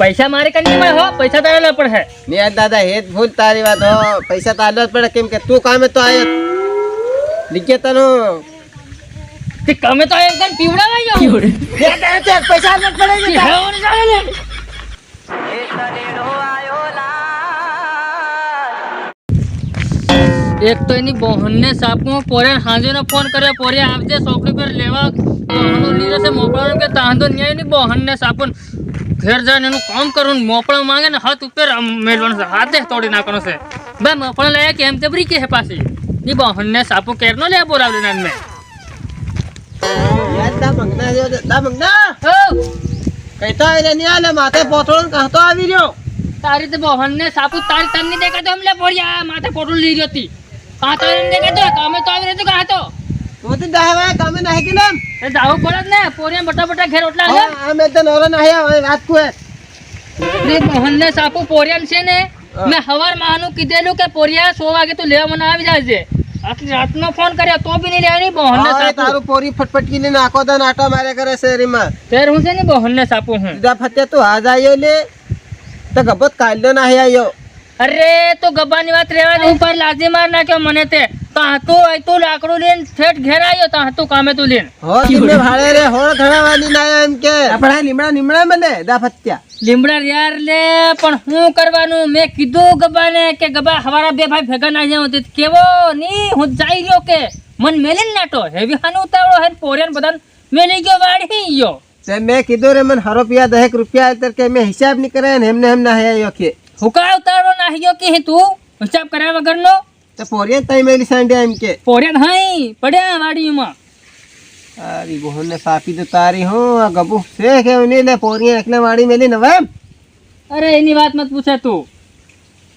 પૈસા મારે કઈ નહીં મળે હો, પૈસા તારે લે પડે. નિયાલ દાદા હેત ભૂલ તારી વાત હો, પૈસા તો આલવા જ પડે કેમ કે તું કામે તો આયો લીકે તનો તે કમે તો એમ કન પીવડાવા જો પૈસા આલવા જ પડે કે હેવન ચાલે લે. એક તો એની બહેનને સાપો પોરે હાંજેનો ફોન કર્યો, પોરે આવજે ચોકડી પર લેવા બહેનો લીધે છે મોકળાનો કે તાંધો ન્યાય ની બહેનને સાપો ઘેર જઈને એનું કામ કરવું, મોકળો માંગે ને હાથ ઉપર મેળવાનો છે, હાથે તોડી નાખવાનો છે. બે મોકળો લાયા કે એમ તેબરી કે હે પાછી ની બહેનને સાપો કેરનો લે બોલાવલે ના મે યાર દા મંગના જો દા મંગના હો કઈતો આલે નિયાલ માથે પોથળો કહતો આવી રહ્યો. તારી તો બહેનને સાપો તારી તને દેખાતો એમ લે પોરિયા માથે પોટલું લઈ રહ્યો હતી. કાતો એમ દેખાતો કામે તો આવી રહ્યો તો કાતો તું તો દાવા કામે નાહી કે નામ એ જાવું પડે ને પોરિયા બટા બટા ઘેર ઓટલા છે. આ મે તો નોરો નાહી આવે વાત કો ને બહેનને સાપો પોરિયાન છે ને મેં હવાર માનું કીધેલું કે પોરિયા 100 વાગે તો લેવા મને આવી જાજે. આટલી રાતનો ફોન કર્યો તો બી નહીં લેવાની બહેનને સાપો. તારું પોરી ફટફટકી ને નાખો તો નાટો મારે કરે શેરીમાં ફેર હું છે ને બહેનને સાપો હું સીધા ફતે તું આજ આયો લે તો ગબત કાલ્યો નાહી આયો. અરે તો ગબ્બાની વાત રહેવા દે, ઉપર લાજી માર નાખ્યો મને તે તો લાકડું લઈને ઠેઠ ઘેર આવ્યો તો કામે તું લઈને હો તમે ભાડે રે હોળ ઘણાવાની નાયો એમ કે આપણા લીમડા મને દા ફત્યા લીમડા યાર લે પણ હું કરવાનું. મેં કીધું ગબ્બાને કે ગબ્બા હવારા બે ભાઈ ભેગા ના જાવ તો કેવો ની હું જઈ રહ્યો કે મન મેલીને નાટો હેવી હાનું ઉતાવળો હે પોરેન બધા મેલી ગયો વાડી ગયો તે મેં કીધું રે મને ₹10 10 તર કે મેં હિસાબ ની કરે ને એમને એમ ના આયો કે હુકા ઉતાવળો ના ગયો કે તું હિસાબ કર્યા વગરનો તે પોરિયા તઈ મેલી સાંડ્યા એમ કે પોરેન હાઈ પડ્યા વાડીમાં. તારી બહુને સાપી તો તારી હું આ ગબુ છે કે નહીં લે પોરિયા એકલે વાડી મેલી ને એમ. અરે એની વાત મત પૂછે તું.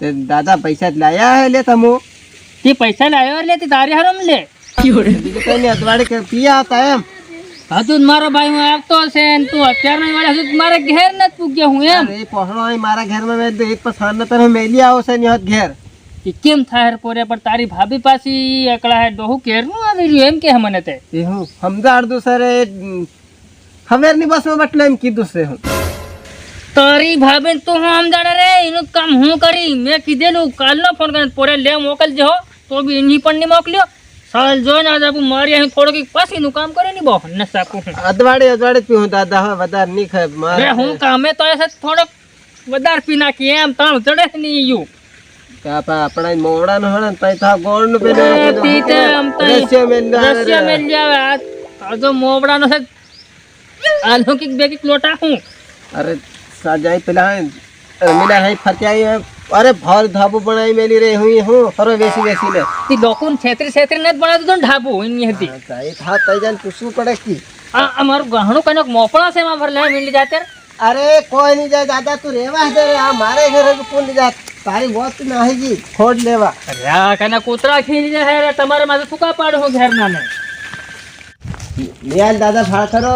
તે દાદા પૈસા જ લાયા હે લે તમો તે પૈસા લાવ્યો એટલે તે તારી હરમ લે બીજું કઈ નહીં અતવાડે કે પિયા હતા એમ. હજુ મારો ભાઈ હું આવતો છે ને તું અત્યારના વાળા હજુ મારે ઘેર નથી પૂગ્યો હું એમ. એ પહોળો અહીં મારા ઘરમાં મેં એક પસાર ન તને મેલી આવો છે ને હોત ઘેર એ કેમ થાય પોરે પણ તારી ભાભી પાછી એકલા હે ડોહું ઘેરનું આવી રહ્યું એમ કે મને તે એ હું સમજાડું સર એ હવેરની બસમાં બટલો એમ કીધું છે હું. તારી ભાભી તું હું સમજાડે રે એનું કામ હું કરી મેં કીધેલું કાલનો ફોન કરીને પોરે લે મોકલજે હો તો બી એની પણ નહીં મોકલ્યો. સાલ જો ના જાબુ મારી અહીં થોડુંક પછીનું કામ કરે ને બહુ ને સાકું અદવાડે જ પીવું દાદા હવે વધારે નહીં ખાય રે હું કામે તો એસે થોડોક વધારે પી નાખી એમ તાણ ચડે નહીં યુ આપણા મોવડાનો હે ને તઈ થા ગોળનું પેલું પીતે આમ તઈ રસ્યો મેલ આવે આ જો મોવડાનો છે આ લોકિક બેકિક લોટા હું અરે સાજાઈ પેલા રમીલા હઈ ફત્યાઈ અરે ભર ધાબુ બનાવી મેલી રે હું ફરો બેસી ને તી લોકોન છેતરી છેતરી ને બનાવતો તો ઢાબુ એની હતી તઈ થા તઈ જાન પૂછવું પડે કી આ અમારું ગહણું કનક મોપળા છે એમાં ભર લે મિલી જાતે. અરે કોઈ નહીં જાય દાદા તું રેવા દે આ મારે ઘરે કોણ જા તારી વોત નાહી ગઈ ખોડ લેવા. અરે આ કના કૂતરા ખીલી જાય રે તમારે માથે સુકા પાડ હું ઘેર ના ને નિયાલ દાદા ફાળખરો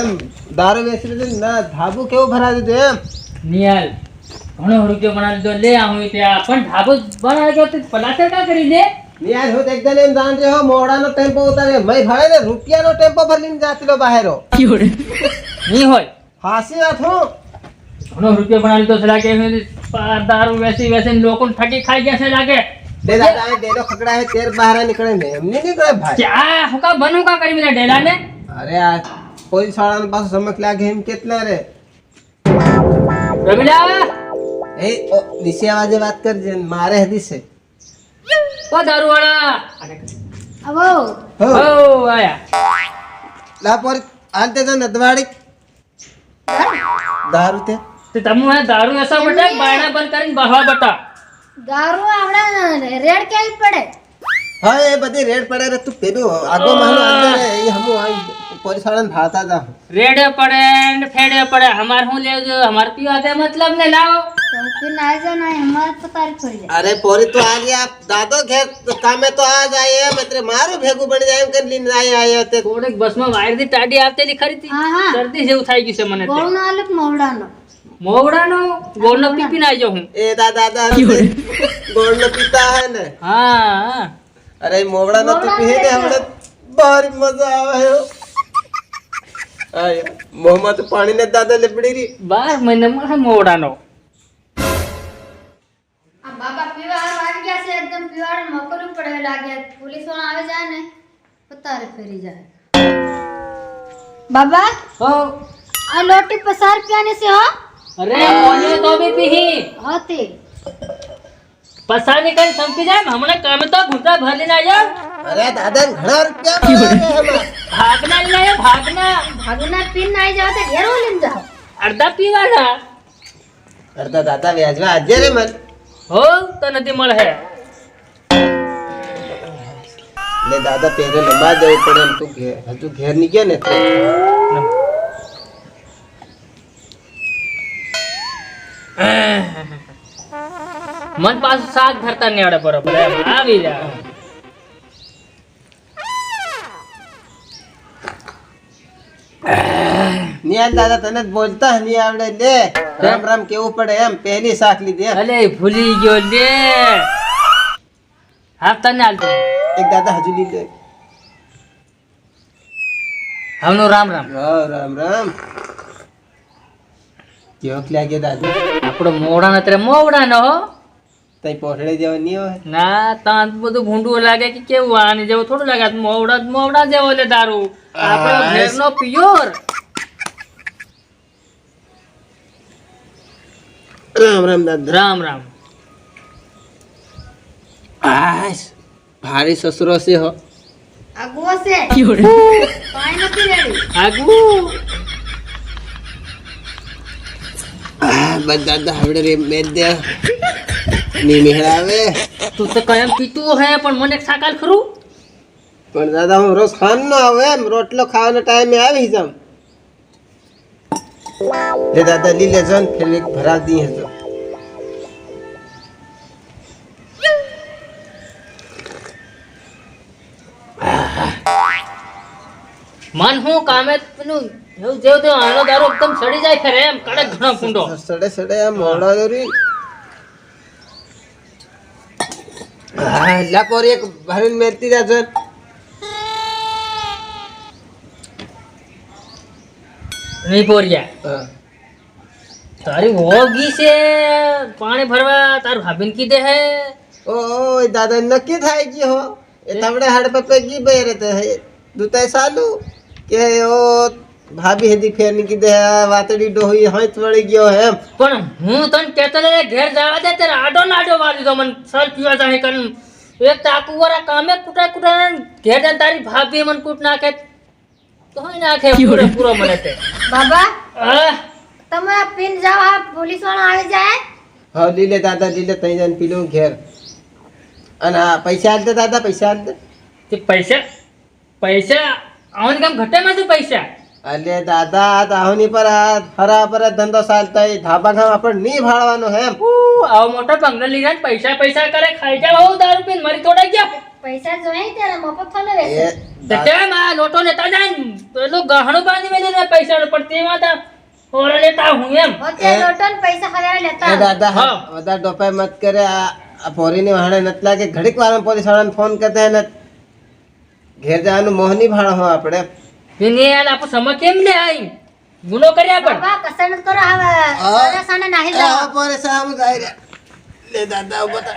એમ દારૂ બેસી દે ના ધાબુ કેવું ભરા દીધું એમ. નિયાલ ઘણો રૂપિયો બનાવી દો લે આવું ત્યાં પણ ઢાબુ બનાવી દો તો પલાસર કા કરી દે. નિયાલ હું એકદમ એમ જાણ રહ્યો મોડાનો ટેમ્પો ઉતારે મય ભાડે ને રૂપિયાનો ટેમ્પો ભરીને જાતી લો બહારો નહીં હોય હાસી વાત હું ઘણો રૂપિયો બનાવી દો લાગે દારૂ વેસી વેસીને લોકો ઠકી ખાઈ ગયા છે લાગે. દે દાદા ડેલો ખકડા હે તેર બહાર નીકળે ને એમની નીકળે ભાઈ ક્યાં હુકા બનુ કા કરી મેલા ડેલા ને. અરે આ પોલીસ વાળાને પાછું સમક લાગે એમ કેટલા રે રમીલા એ નીચે અવાજે વાત કરજે મારે હદી છે ઓ દારૂ વાળા આવો ઓ આયા લા પોર આંતે તો નદવાડી દારૂ તે તમે દારૂ એસા બટા બાયણા બંધ કરીને બહાર બટા દારૂ આવડા રેડ કેવી પડે હા એ બધી રેડ પડે રે તું પેલું આગો માનો અંદર એ હમુ આ પોલીસ વાળાને ભાળતા જા રેડે પડે ને ફેડે પડે હમાર હું લેજો હમાર પીવા દે મતલબ ને લાવો તો ના જા ના હમાર તો તારીખ પડી જાય. અરે પોરી તો આ ગયા દાદો ઘેર કામે તો આ જાય એમ એટલે મારું ભેગું બની જાય એમ કરીને લઈને આયો તે થોડીક બસમાં વાયરથી ટાડી આવતેલી ખરી હતી હા હા શરદી જેવું થઈ ગયું છે મને તે ગોળનો આલક મોવડાનો મોવડાનો ગોળનો પીપીને આવી જાઉં હું એ દાદા ગોળ નો પીતા હે ને હા અરે મોવડા નો તો પીએ ને હમણે ભારી મજા આવે હે મોંમાં તો પાણી ને દાદા લેપડી રહી 12 મહિને મળે મોવડાનો. આ બાબા પીવા આવી ગયા છે એકદમ પીવાડું મોકલવું પડે લાગે પોલીસ વાળા આવે જાય ને પતારે ફેરી જાય બાબા હો આ લોટી 50 રૂપિયાની છે હો અરે કોને તો બી પીહી હતી પસાની કઈ સંપી જાય ને હમણાં કામે તો ઘૂંટા ભરીને આવ્યા. અરે દાદા ઘણા રૂપિયા ભાગના લઈને આવ્યા ભાગના. ભાગના પીન ના આવી જાવ તો ઘેરો લઈને જાઓ અડધા પીવાના અડધા દાદા વ્યાજવા આજે રે મન હો તો નથી મળે હે. લે દાદા પહેરે લંબા જવું પડે એમ તું હજુ ઘેર ની ગયો ને તો. મન પાછું શાક ધરતા નહીં આવડે બરોબર એમ આવી જાય. નિયાન દાદા તને જ બોલતા નહીં આવડે લે રામ રામ કેવું પડે એમ પહેલી શાક લીધી એમ. અલે ભૂલી ગયો લે હા તને હાલતો એક દાદા હજુ લીધે હમનું રામ રામ. હા રામ રામ કેવોક લાગ્યો દાદા આપણો મોવડા ને ત્યારે મોવડા નો હો તઈ પોઠડે જેવો નહીં હોય ના તાન બધું ભૂંડું લાગે કે કેવું આને જેવું થોડું લાગે મોવડા મોવડા જેવો લે દારૂ આપણો ઘેરનો પ્યોર. રામ રામ દાદા રામ રામ. આશ ભારી સસરો છે હો આગવો છે પાણી નથી રેડી આગુ બસ દાદા હવે રે મેં દે ની મેળાવે તું તો કયમ પીતું હે પણ મને સાકાલ ખરું. પણ દાદા હું રોજ ખાન નો આવે એમ રોટલો ખાવાનો ટાઈમે આવી જામ લે દાદા લીલે જન ફેર એક ભરા દી હે તો મન હું કામે પેલું એવું જેવું તેવું આનો દારૂ એકદમ સડી જાય ખરે એમ કડક ઘણો ફૂંડો. સડે સડે આ મોડા દોરી હા લા પોરી એક ભરીને મેલતી જા જન નહીં પોરિયા હા તારી હોગી છે પાણી ભરવા તારું ભાભીને કીધે હે. ઓ દાદા નક્કી થાય ગયો હો એ તમડે હાડ પપ્પે કી બેરે તે દુતાય સાલુ કે ઓ ભાભી હેદી ફેર ની કીધે વાતડી ડોહી હંત વળી ગયો એમ પણ હું તને કહેતો ને ઘેર જવા દે ત્યારે આડો નાડો વાળી દો મને સર પીવા જાય કરીને એક ટાકુ વાળા કામે કુટા કુટા ઘેર જઈને તારી ભાભી મને કૂટ નાખે તો નાખે પૂરો મને તે બાબા આહ, તમે પીન જાઓ આ પોલીસ વાળા આવી જાય હા લીલે દાદા લીલે તઈ જઈને પીલું ઘેર અને હા પૈસા આલ દે દાદા પૈસા આલ દે તે પૈસા આવને કામ ઘટે માં તું પૈસા અલે દાદા આ દાહોની પર આ ફરા પર ધંધો ચાલતા એ ધાબા ગામ આપણે નહીં ભાળવાનો હે એમ આવો મોટો બંગલો લીધા ને પૈસા કરે ખાઈ જાવ આવું દારૂ પીને મરી તોડાઈ ગયા. પૈસા જોઈએ ત્યારે મફત થોડો એ રહેશે તે કેમ આ લોટો લેતા જાય ને પેલું ગહણું બાંધી મેલ્યું ને પૈસા પણ તેમાં તા ઓરા લેતા હું એમ હોતે લોટો ને પૈસા ખરાવે લેતા એ દાદા હા. બધા ડોપાય મત કરે આ પોરીને વાહણે નત લાગે ઘડીક વારમાં પોલીસ વાળાને ફોન કરતા હે ને ઘેર જવાનું મોહની ભાળ હો આપણે એને યાર આપણો સમય કેમ લે આઈ ગુનો કર્યા પણ બાબા કસર નત કરો હવે સાડા સાને નાહી આ જાઓ પોરે સામ જાય રે લે દાદા બતા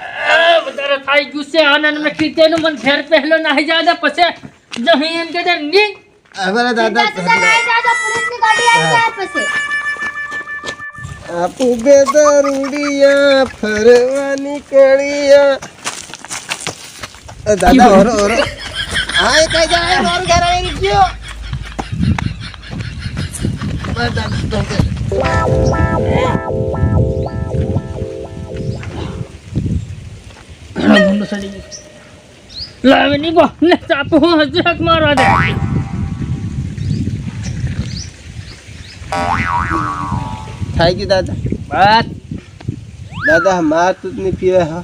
વધારે થઈ ગયું છે આનંદ મેં કીધેલું મને ઘેર પહેલો નાહી જા દે પછી જહીં એમ કે ની હવે દાદા સીધા નાહી જાઓ તો પોલીસની ગાડી આવી જાય પછી આપુ બે દરુડિયા ફરવાની કળિયા દાદા ઓરો ઓરો આય કઈ જાય મોર ઘર આવી ગયો બસ દાદા ઘણો ગુંડો સડી ગયો લાવે ની બો ને ચાપો હું હજી હક મારવા દે થઈ ગયું દાદા બસ દાદા માર તું નહીં પીવે હા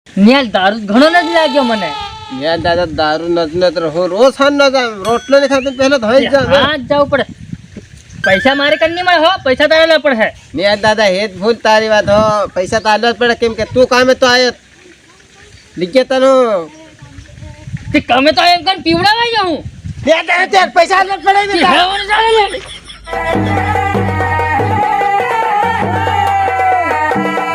ન્યાલ દારૂ ઘણો નથી લાગ્યો મને યાર દાદા દારૂ નત રહો રોજ ખાન ન જાવ રોટલો ને ખાતે પહેલા ધોઈ જાવ હા જવું પડે પૈસા મારે કઈ નહીં મળે હો પૈસા તારે લેવા પડે ને યાર દાદા હેત ભૂલ તારી વાત હો પૈસા તો આલવા જ પડે કેમ કે તું કામે તો આયો લીકે તનો તે તમે તો એમ કન પીવડાવાઈ જાઉં લે તે પૈસા આલવા પડે ને તારે. હેવન ચાલે લે